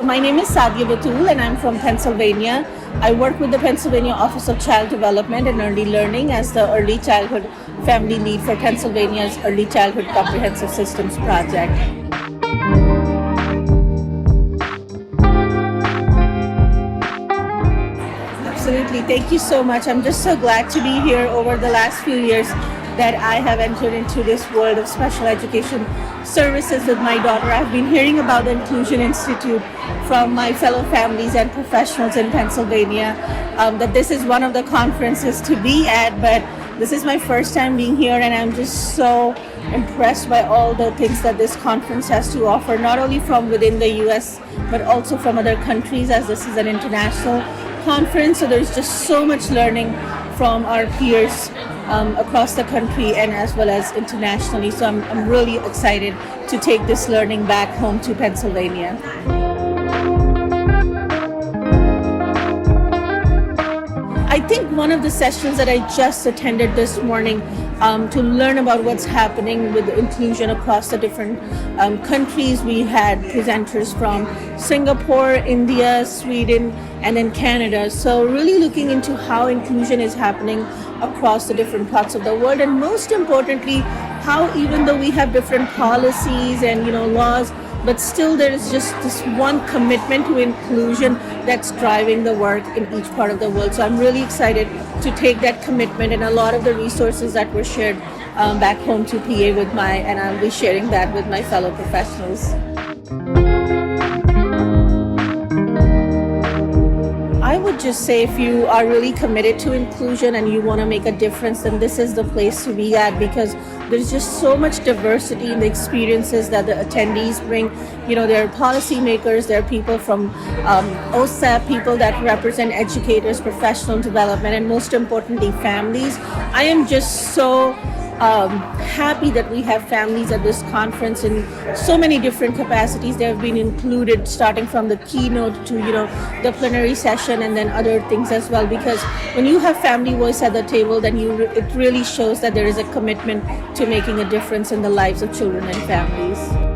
My name is Sadia Batul and I'm from Pennsylvania. I work with the Pennsylvania Office of Child Development and Early Learning as the Early Childhood Family Lead for Pennsylvania's Early Childhood Comprehensive Systems Project. Absolutely. Thank you so much. I'm just so glad to be here. Over the last few years that I have entered into this world of special education services with my daughter. I've been hearing about the Inclusion Institute from my fellow families and professionals in Pennsylvania, that this is one of the conferences to be at, but this is my first time being here and I'm just so impressed by all the things that this conference has to offer, not only from within the US, but also from other countries, as this is an international conference. So there's just so much learning from our peers across the country and as well as internationally. So I'm really excited to take this learning back home to Pennsylvania. I think one of the sessions that I just attended this morning to learn about what's happening with inclusion across the different countries. We had presenters from Singapore, India, Sweden, and then Canada. So really looking into how inclusion is happening across the different parts of the world, and most importantly, how even though we have different policies and laws, but still there is just this one commitment to inclusion that's driving the work in each part of the world. So I'm really excited to take that commitment and a lot of the resources that were shared back home to PA and I'll be sharing that with my fellow professionals. I would just say if you are really committed to inclusion and you want to make a difference, then this is the place to be at, because there's just so much diversity in the experiences that the attendees bring. There are policymakers, there are people from OSAP, people that represent educators, professional development, and most importantly, families. I am just so happy that we have families at this conference in so many different capacities. They have been included starting from the keynote to the plenary session and then other things as well, because when you have family voice at the table, then it really shows that there is a commitment to making a difference in the lives of children and families.